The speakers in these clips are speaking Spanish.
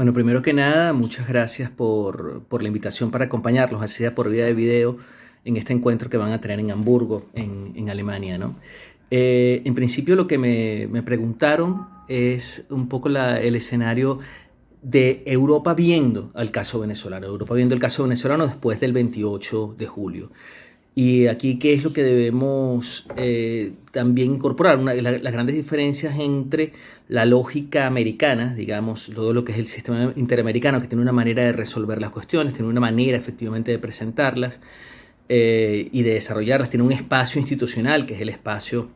Bueno, primero que nada, muchas gracias por la invitación para acompañarlos, así sea por vía de video, en este encuentro que van a tener en Hamburgo, en Alemania, ¿no? En principio lo que me preguntaron es un poco el escenario de Europa viendo al caso venezolano, Europa viendo el caso venezolano después del 28 de julio. Y aquí, ¿qué es lo que debemos también incorporar? Las grandes diferencias entre la lógica americana, digamos, todo lo que es el sistema interamericano, que tiene una manera de resolver las cuestiones, tiene una manera efectivamente de presentarlas y de desarrollarlas, tiene un espacio institucional, que es el espacio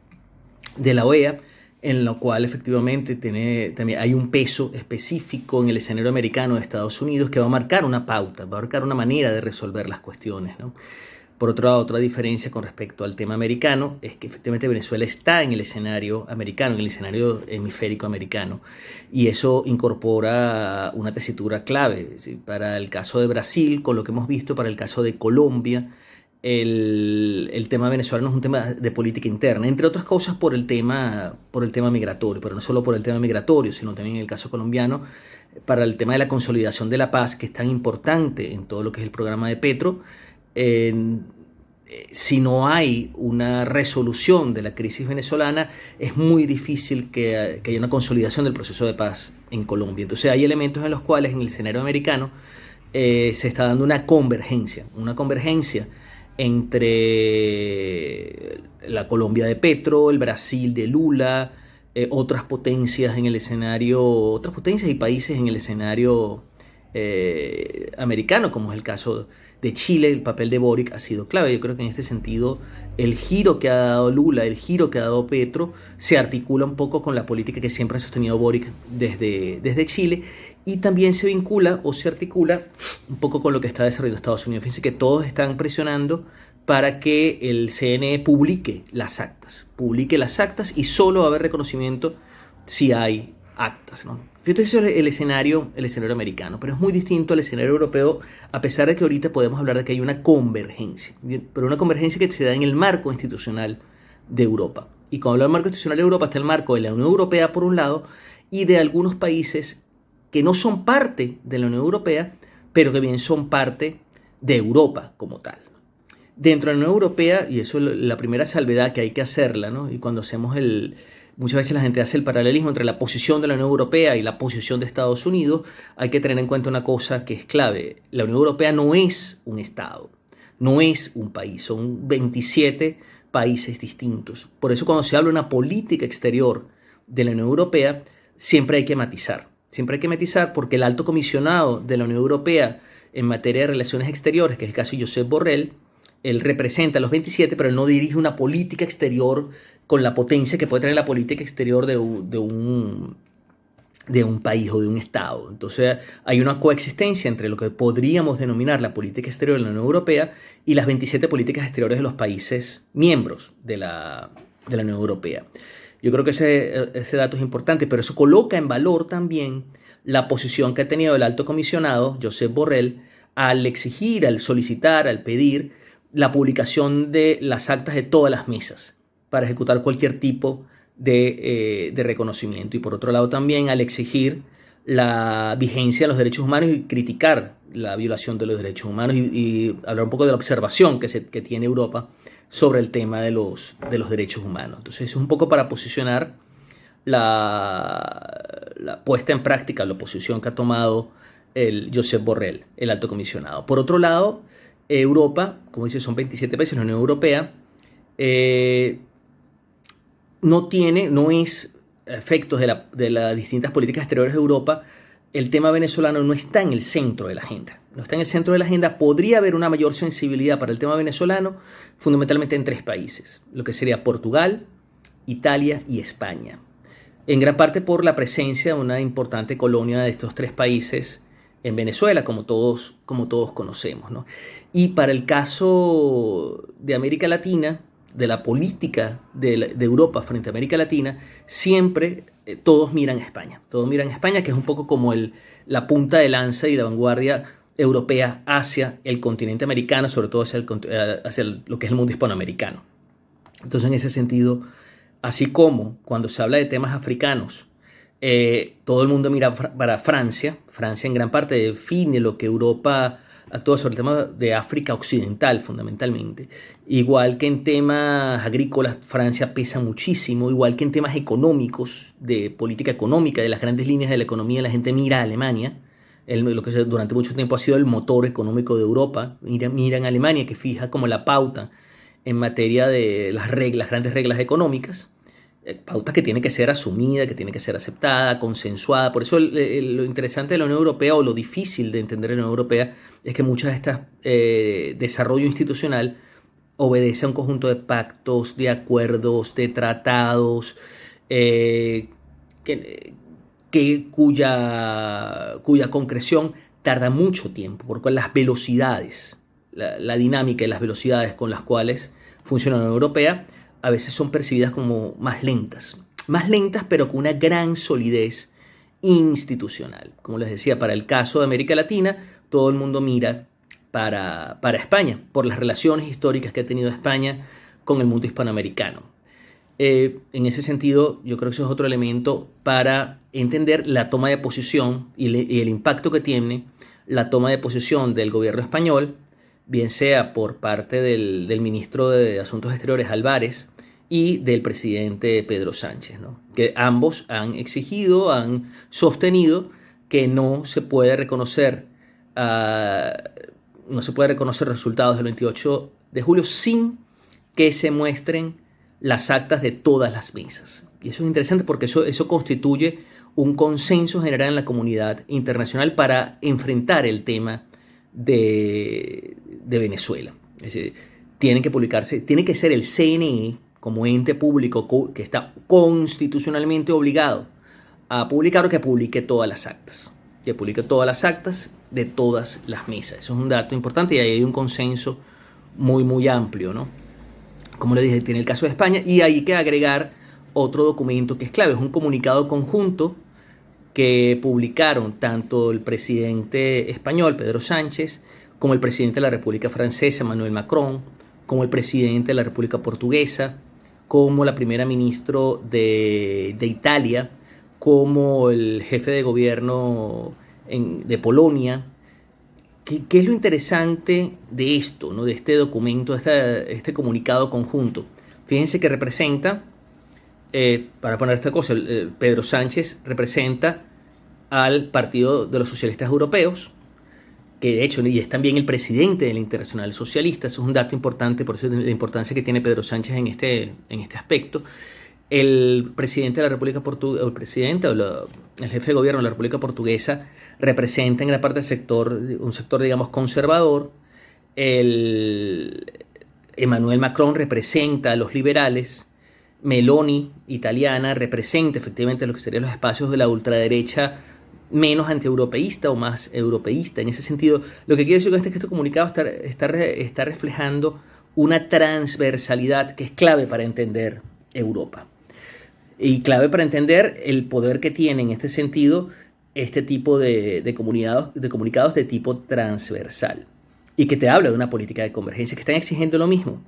de la OEA, en lo cual efectivamente también hay un peso específico en el escenario americano de Estados Unidos que va a marcar una pauta, va a marcar una manera de resolver las cuestiones, ¿no? Por otro lado, otra diferencia con respecto al tema americano es que efectivamente Venezuela está en el escenario americano, en el escenario hemisférico americano, y eso incorpora una tesitura clave. Es decir, para el caso de Brasil, con lo que hemos visto, para el caso de Colombia, el tema venezolano es un tema de política interna, entre otras cosas por el tema migratorio, pero no solo por el tema migratorio, sino también en el caso colombiano, para el tema de la consolidación de la paz, que es tan importante en todo lo que es el programa de Petro. eh, si no hay una resolución de la crisis venezolana, es muy difícil que haya una consolidación del proceso de paz en Colombia. Entonces hay elementos en los cuales en el escenario americano se está dando una convergencia entre la Colombia de Petro, el Brasil de Lula, otras potencias en el escenario, otras potencias y países en el escenario americano, como es el caso de Chile. El papel de Boric ha sido clave. Yo creo que en este sentido el giro que ha dado Lula, el giro que ha dado Petro, se articula un poco con la política que siempre ha sostenido Boric desde Chile, y también se vincula o se articula un poco con lo que está desarrollando Estados Unidos. Fíjense que todos están presionando para que el CNE publique las actas y solo va a haber reconocimiento si hay actas, ¿no? Fíjate, eso es el escenario americano, pero es muy distinto al escenario europeo, a pesar de que ahorita podemos hablar de que hay una convergencia, pero una convergencia que se da en el marco institucional de Europa. Y cuando hablo del marco institucional de Europa, está el marco de la Unión Europea por un lado y de algunos países que no son parte de la Unión Europea, pero que bien son parte de Europa como tal. Dentro de la Unión Europea, y eso es la primera salvedad que hay que hacerla, ¿no? Y cuando hacemos muchas veces la gente hace el paralelismo entre la posición de la Unión Europea y la posición de Estados Unidos, hay que tener en cuenta una cosa que es clave. La Unión Europea no es un Estado, no es un país, son 27 países distintos. Por eso cuando se habla de una política exterior de la Unión Europea, siempre hay que matizar. Siempre hay que matizar porque el alto comisionado de la Unión Europea en materia de relaciones exteriores, que es el caso de Josep Borrell, él representa a los 27, pero él no dirige una política exterior con la potencia que puede tener la política exterior de un país o de un Estado. Entonces hay una coexistencia entre lo que podríamos denominar la política exterior de la Unión Europea y las 27 políticas exteriores de los países miembros de la Unión Europea. Yo creo que ese dato es importante, pero eso coloca en valor también la posición que ha tenido el alto comisionado, Josep Borrell, al exigir, al solicitar, al pedir la publicación de las actas de todas las mesas para ejecutar cualquier tipo de reconocimiento. Y por otro lado también al exigir la vigencia de los derechos humanos y criticar la violación de los derechos humanos y hablar un poco de la observación que tiene Europa sobre el tema de los derechos humanos. Entonces es un poco para posicionar la puesta en práctica, la posición que ha tomado el Josep Borrell, el alto comisionado. Por otro lado, Europa, como dice, son 27 países, la Unión Europea, no es efectos de las distintas políticas exteriores de Europa. El tema venezolano no está en el centro de la agenda. No está en el centro de la agenda. Podría haber una mayor sensibilidad para el tema venezolano, fundamentalmente en tres países, lo que sería Portugal, Italia y España. En gran parte por la presencia de una importante colonia de estos tres países en Venezuela, como todos conocemos, ¿no? Y para el caso de América Latina, de la política de Europa frente a América Latina, siempre todos miran a España. Todos miran a España, que es un poco como la punta de lanza y la vanguardia europea hacia el continente americano, sobre todo hacia lo que es el mundo hispanoamericano. Entonces, en ese sentido, así como cuando se habla de temas africanos, todo el mundo mira para Francia. Francia en gran parte define lo que Europa actúa sobre el tema de África Occidental, fundamentalmente. Igual que en temas agrícolas, Francia pesa muchísimo. Igual que en temas económicos, de política económica, de las grandes líneas de la economía, la gente mira a Alemania. Lo que durante mucho tiempo ha sido el motor económico de Europa. Mira en Alemania, que fija como la pauta en materia de las grandes reglas económicas. Pauta que tiene que ser asumida, que tiene que ser aceptada, consensuada. Por eso lo interesante de la Unión Europea, o lo difícil de entender la Unión Europea, es que muchas de estas desarrollo institucional obedece a un conjunto de pactos, de acuerdos, de tratados, cuya concreción tarda mucho tiempo, porque las velocidades, la dinámica y las velocidades con las cuales funciona la Unión Europea a veces son percibidas como más lentas, pero con una gran solidez institucional. Como les decía, para el caso de América Latina, todo el mundo mira para España, por las relaciones históricas que ha tenido España con el mundo hispanoamericano. En ese sentido, yo creo que eso es otro elemento para entender la toma de posición y el impacto que tiene la toma de posición del gobierno español, bien sea por parte del ministro de Asuntos Exteriores Álvarez y del presidente Pedro Sánchez, ¿no? Que ambos han exigido, han sostenido que no se puede reconocer resultados del 28 de julio sin que se muestren las actas de todas las mesas. Y eso es interesante porque eso constituye un consenso general en la comunidad internacional para enfrentar el tema de Venezuela. Es decir, tiene que ser el CNE como ente público que está constitucionalmente obligado a publicar, o que publique todas las actas. Que publique todas las actas de todas las mesas. Eso es un dato importante y ahí hay un consenso muy, muy amplio, ¿no? Como le dije, tiene el caso de España, y hay que agregar otro documento que es clave. Es un comunicado conjunto que publicaron tanto el presidente español, Pedro Sánchez, como el presidente de la República Francesa, Emmanuel Macron, como el presidente de la República Portuguesa, como la primera ministra de Italia, como el jefe de gobierno de Polonia. ¿Qué es lo interesante de esto, ¿no? De este documento, este comunicado conjunto? Fíjense que representa, para poner esta cosa, Pedro Sánchez representa al Partido de los Socialistas Europeos, que de hecho y es también el presidente de la Internacional Socialista. Eso es un dato importante, por eso la importancia que tiene Pedro Sánchez en este aspecto. El presidente de la República Portuguesa, el jefe de gobierno de la República Portuguesa, representa en la parte del un sector, digamos, conservador. Emmanuel Macron representa a los liberales. Meloni, italiana, representa efectivamente lo que serían los espacios de la ultraderecha menos antieuropeísta o más europeísta. En ese sentido, lo que quiero decir con es que este comunicado está reflejando una transversalidad que es clave para entender Europa. Y clave para entender el poder que tiene en este sentido este tipo de comunicados de tipo transversal. Y que te habla de una política de convergencia, que están exigiendo lo mismo,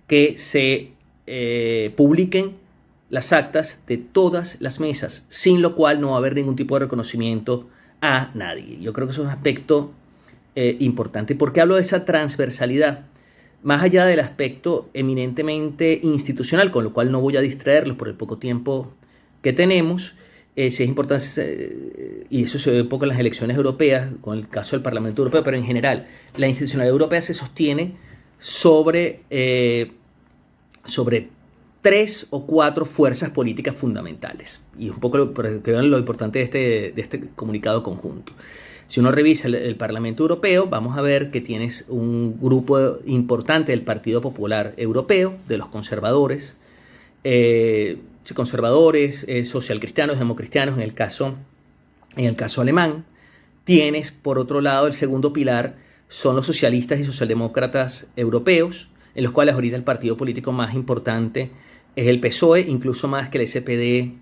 que se publiquen las actas de todas las mesas, sin lo cual no va a haber ningún tipo de reconocimiento a nadie. Yo creo que eso es un aspecto importante. ¿Por qué hablo de esa transversalidad? Más allá del aspecto eminentemente institucional, con lo cual no voy a distraerlos por el poco tiempo que tenemos, sí es importante, y eso se ve un poco en las elecciones europeas, con el caso del Parlamento Europeo, pero en general, la institucionalidad europea se sostiene sobre 3 o 4 fuerzas políticas fundamentales. Y un poco que vean lo importante de este comunicado conjunto. Si uno revisa el Parlamento Europeo, vamos a ver que tienes un grupo importante del Partido Popular Europeo, de los conservadores, socialcristianos, democristianos en el caso alemán. Tienes, por otro lado, el segundo pilar son los socialistas y socialdemócratas europeos, en los cuales ahorita el partido político más importante es el PSOE, incluso más que el SPD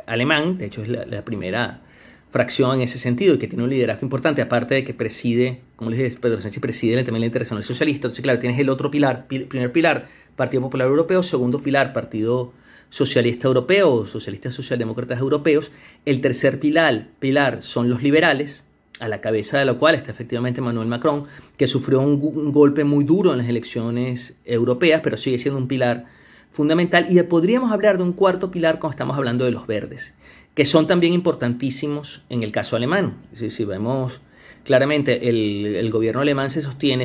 alemán. De hecho, es la primera fracción en ese sentido y que tiene un liderazgo importante, aparte de que preside, como les dije, Pedro Sánchez preside también la Internacional Socialista. Entonces, claro, tienes el otro pilar, primer pilar, Partido Popular Europeo, segundo pilar, Partido socialista europeo o socialistas socialdemócratas europeos. El tercer pilar son los liberales, a la cabeza de lo cual está efectivamente Emmanuel Macron, que sufrió un golpe muy duro en las elecciones europeas, pero sigue siendo un pilar fundamental. Y podríamos hablar de un cuarto pilar cuando estamos hablando de los verdes, que son también importantísimos en el caso alemán. Si vemos claramente, el gobierno alemán se sostiene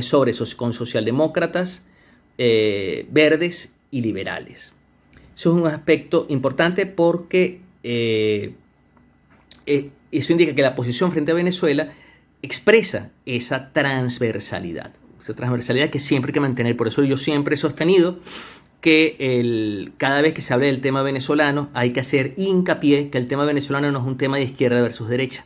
con socialdemócratas, verdes y liberales. Eso es un aspecto importante porque eso indica que la posición frente a Venezuela expresa esa transversalidad que siempre hay que mantener. Por eso yo siempre he sostenido que cada vez que se habla del tema venezolano hay que hacer hincapié que el tema venezolano no es un tema de izquierda versus derecha,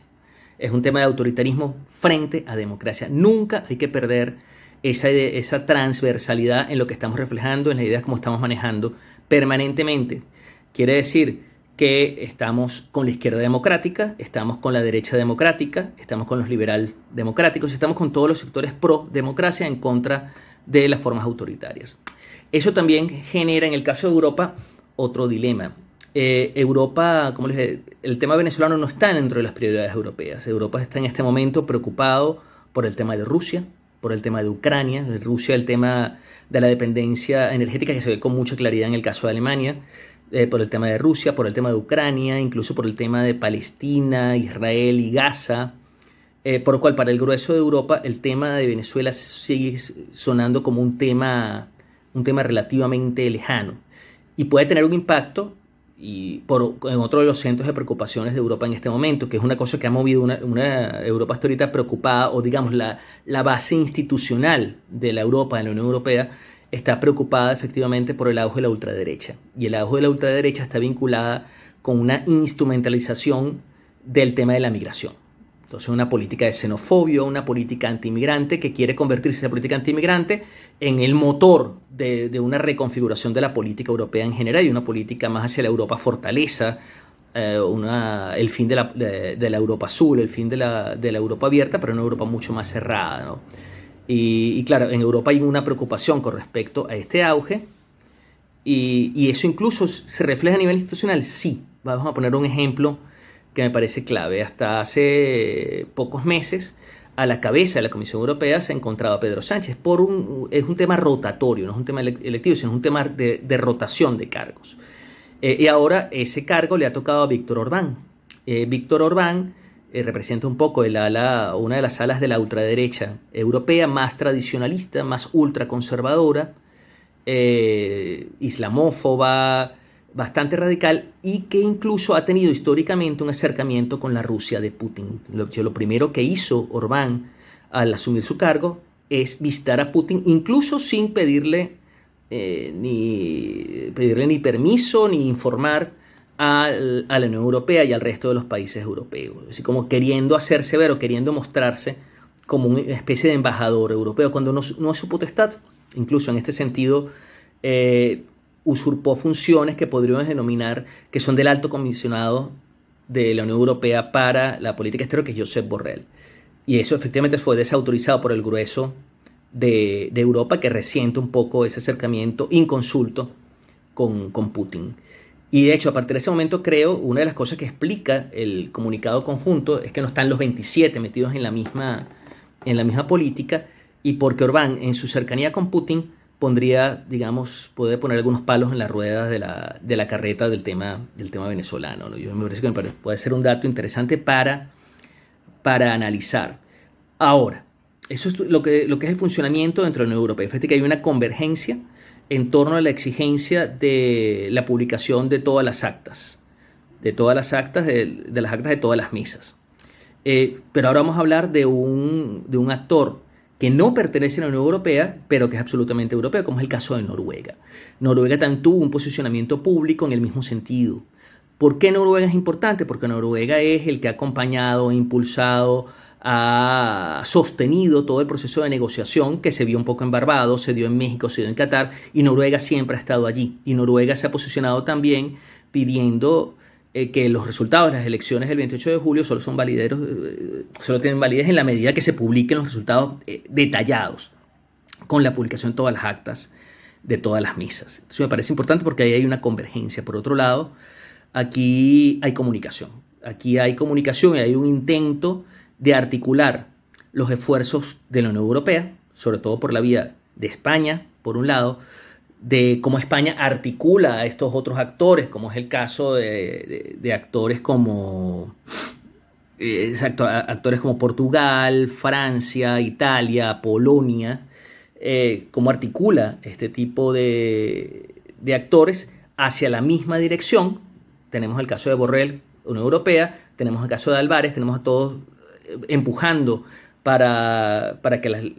es un tema de autoritarismo frente a democracia. Nunca hay que perder esa transversalidad en lo que estamos reflejando, en las ideas como estamos manejando permanentemente. Quiere decir que estamos con la izquierda democrática, estamos con la derecha democrática, estamos con los liberal democráticos, estamos con todos los sectores pro democracia en contra de las formas autoritarias. Eso también genera en el caso de Europa otro dilema. Europa, como les dije, el tema venezolano no está dentro de las prioridades europeas. Europa está en este momento preocupado por el tema de Rusia, por el tema de Ucrania, de Rusia, el tema de la dependencia energética que se ve con mucha claridad en el caso de Alemania, por el tema de Rusia, por el tema de Ucrania, incluso por el tema de Palestina, Israel y Gaza, por lo cual para el grueso de Europa el tema de Venezuela sigue sonando como un tema relativamente lejano y puede tener un impacto en otro de los centros de preocupaciones de Europa en este momento, que es una cosa que ha movido una Europa hasta ahorita preocupada, o digamos la base institucional de la Unión Europea está preocupada efectivamente por el auge de la ultraderecha, y el auge de la ultraderecha está vinculada con una instrumentalización del tema de la migración. Entonces, una política de xenofobia, una política antiinmigrante que quiere convertirse esa política antiinmigrante en el motor de una reconfiguración de la política europea en general y una política más hacia la Europa fortaleza, el fin de la Europa azul, el fin de la Europa abierta, pero una Europa mucho más cerrada, ¿no? Y claro, en Europa hay una preocupación con respecto a este auge y eso incluso se refleja a nivel institucional. Sí, vamos a poner un ejemplo que me parece clave. Hasta hace pocos meses, a la cabeza de la Comisión Europea se encontraba Pedro Sánchez. Es un tema rotatorio, no es un tema electivo, sino es un tema de rotación de cargos. Y ahora ese cargo le ha tocado a Víctor Orbán. Víctor Orbán representa un poco una de las alas de la ultraderecha europea, más tradicionalista, más ultraconservadora, islamófoba, bastante radical, y que incluso ha tenido históricamente un acercamiento con la Rusia de Putin. Lo primero que hizo Orbán al asumir su cargo es visitar a Putin, incluso sin pedirle ni permiso ni informar a la Unión Europea y al resto de los países europeos, así como queriendo hacerse ver o queriendo mostrarse como una especie de embajador europeo, cuando no es su potestad. Incluso en este sentido usurpó funciones que podríamos denominar que son del alto comisionado de la Unión Europea para la política exterior, que es Josep Borrell. Y eso efectivamente fue desautorizado por el grueso de Europa, que resiente un poco ese acercamiento inconsulto con Putin. Y de hecho, a partir de ese momento, creo, una de las cosas que explica el comunicado conjunto es que no están los 27 metidos en la misma política, y porque Orbán, en su cercanía con Putin, puede poner algunos palos en las ruedas de la carreta del tema venezolano, ¿no? Yo me parece que puede ser un dato interesante para analizar. Ahora, eso es lo que es el funcionamiento dentro de la Unión Europea. Fíjate que hay una convergencia en torno a la exigencia de la publicación de todas las actas, de las actas de todas las mesas. Pero ahora vamos a hablar de un actor que no pertenece a la Unión Europea, pero que es absolutamente europeo, como es el caso de Noruega. Noruega también tuvo un posicionamiento público en el mismo sentido. ¿Por qué Noruega es importante? Porque Noruega es el que ha acompañado, impulsado, ha sostenido todo el proceso de negociación que se vio un poco en Barbados, se dio en México, se dio en Qatar, y Noruega siempre ha estado allí. Y Noruega se ha posicionado también pidiendo que los resultados de las elecciones del 28 de julio solo tienen validez en la medida que se publiquen los resultados detallados, con la publicación de todas las actas de todas las misas. Entonces me parece importante porque ahí hay una convergencia. Por otro lado, aquí hay comunicación. Aquí hay comunicación y hay un intento de articular los esfuerzos de la Unión Europea, sobre todo por la vía de España, por un lado, de cómo España articula a estos otros actores, como es el caso de actores como actores como Portugal, Francia, Italia, Polonia, cómo articula este tipo de actores hacia la misma dirección. Tenemos el caso de Borrell, Unión Europea, tenemos el caso de Álvarez, tenemos a todos empujando para que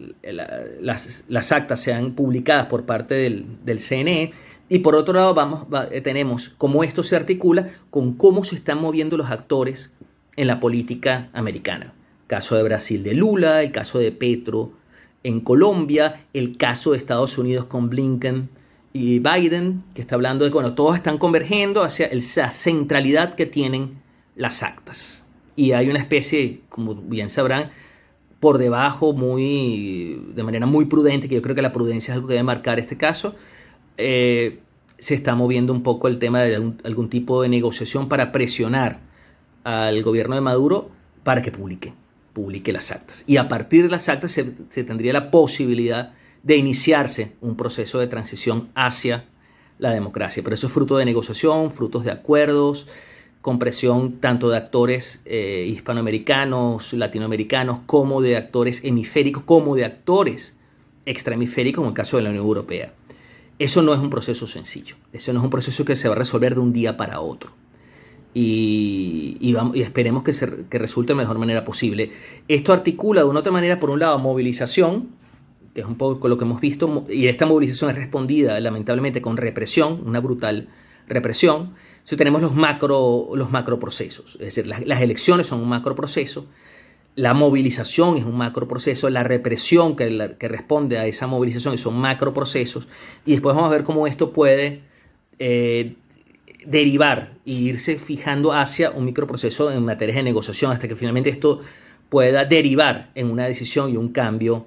las actas sean publicadas por parte del CNE. Y por otro lado tenemos cómo esto se articula con cómo se están moviendo los actores en la política americana. El caso de Brasil de Lula, el caso de Petro en Colombia, el caso de Estados Unidos con Blinken y Biden, que está hablando de que todos están convergiendo hacia esa centralidad que tienen las actas. Y hay una especie, como bien sabrán, por debajo, de manera muy prudente, que yo creo que la prudencia es algo que debe marcar este caso, se está moviendo un poco el tema de algún tipo de negociación para presionar al gobierno de Maduro para que publique las actas. Y a partir de las actas se tendría la posibilidad de iniciarse un proceso de transición hacia la democracia. Pero eso es fruto de negociación, frutos de acuerdos, con presión tanto de actores hispanoamericanos, latinoamericanos, como de actores hemisféricos, como de actores extrahemisféricos, en el caso de la Unión Europea. Eso no es un proceso sencillo. Eso no es un proceso que se va a resolver de un día para otro. Y esperemos que resulte de la mejor manera posible. Esto articula de una otra manera, por un lado, movilización, que es un poco lo que hemos visto, y esta movilización es respondida lamentablemente con represión, una brutal represión. Entonces tenemos los macroprocesos, es decir, las elecciones son un macroproceso, la movilización es un macroproceso, la represión que responde a esa movilización son macroprocesos, y después vamos a ver cómo esto puede derivar e irse fijando hacia un microproceso en materias de negociación hasta que finalmente esto pueda derivar en una decisión y un cambio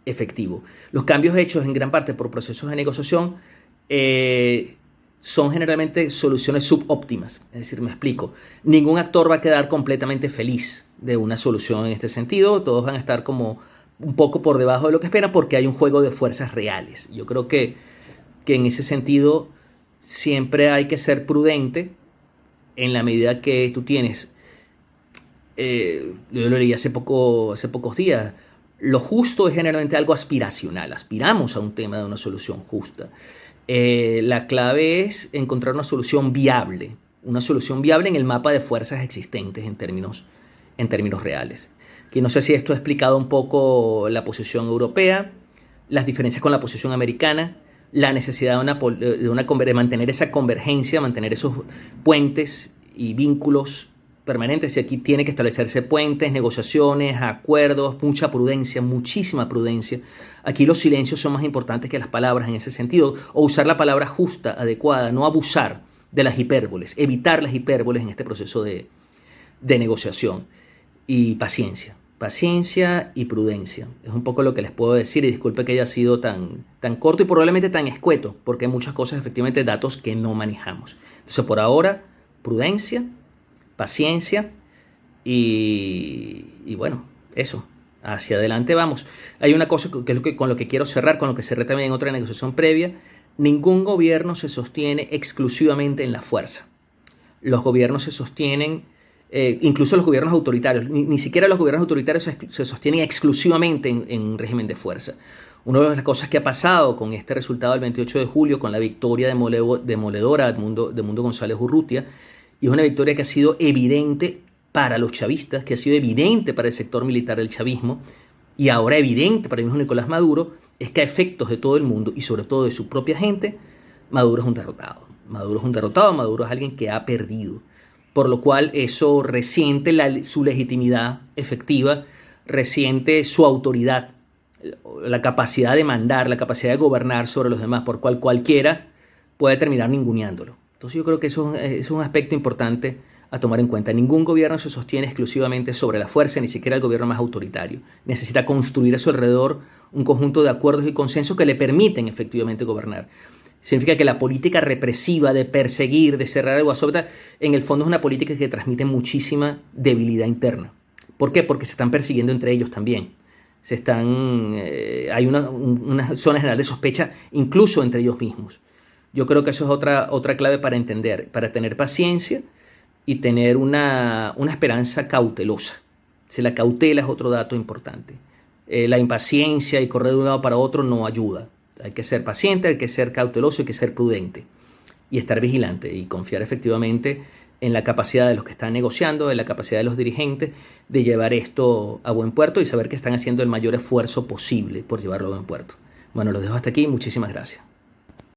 efectivo. Los cambios hechos en gran parte por procesos de negociación son generalmente soluciones subóptimas. Es decir, me explico. Ningún actor va a quedar completamente feliz de una solución en este sentido. Todos van a estar como un poco por debajo de lo que esperan porque hay un juego de fuerzas reales. Yo creo que en ese sentido siempre hay que ser prudente en la medida que tú tienes. Yo lo leí hace pocos días. Lo justo es generalmente algo aspiracional. Aspiramos a un tema de una solución justa. La clave es encontrar una solución viable en el mapa de fuerzas existentes en términos reales. Que no sé si esto ha explicado un poco la posición europea, las diferencias con la posición americana, la necesidad de mantener esa convergencia, mantener esos puentes y vínculos permanentes. Y aquí tiene que establecerse puentes, negociaciones, acuerdos, mucha prudencia, muchísima prudencia. Aquí los silencios son más importantes que las palabras en ese sentido, o usar la palabra justa, adecuada, no abusar de las hipérboles, evitar las hipérboles en este proceso de negociación. Y paciencia y prudencia. Es un poco lo que les puedo decir, y disculpe que haya sido tan corto y probablemente tan escueto, porque hay muchas cosas, efectivamente, datos que no manejamos. Entonces, por ahora, prudencia, paciencia y bueno, eso. Hacia adelante vamos. Hay una cosa que es con lo que quiero cerrar, con lo que cerré también en otra negociación previa. Ningún gobierno se sostiene exclusivamente en la fuerza. Los gobiernos se sostienen, incluso los gobiernos autoritarios, ni siquiera los gobiernos autoritarios se sostienen exclusivamente en régimen de fuerza. Una de las cosas que ha pasado con este resultado del 28 de julio, con la victoria demoledora de Mundo González Urrutia, y es una victoria que ha sido evidente para los chavistas, que ha sido evidente para el sector militar del chavismo, y ahora evidente para el mismo Nicolás Maduro, es que a efectos de todo el mundo, y sobre todo de su propia gente, Maduro es un derrotado. Maduro es alguien que ha perdido. Por lo cual eso resiente su legitimidad efectiva, resiente su autoridad, la capacidad de mandar, la capacidad de gobernar sobre los demás, por cual cualquiera puede terminar ninguneándolo. Entonces yo creo que eso es un aspecto importante a tomar en cuenta. Ningún gobierno se sostiene exclusivamente sobre la fuerza, ni siquiera el gobierno más autoritario. Necesita construir a su alrededor un conjunto de acuerdos y consensos que le permiten efectivamente gobernar. Significa que la política represiva de perseguir, de cerrar el WhatsApp, en el fondo es una política que transmite muchísima debilidad interna. ¿Por qué? Porque se están persiguiendo entre ellos también. Hay una zona general de sospecha incluso entre ellos mismos. Yo creo que eso es otra clave para entender, para tener paciencia y tener una esperanza cautelosa. Si la cautela es otro dato importante. La impaciencia y correr de un lado para otro no ayuda. Hay que ser paciente, hay que ser cauteloso, hay que ser prudente y estar vigilante y confiar efectivamente en la capacidad de los que están negociando, en la capacidad de los dirigentes de llevar esto a buen puerto y saber que están haciendo el mayor esfuerzo posible por llevarlo a buen puerto. Bueno, los dejo hasta aquí. Muchísimas gracias.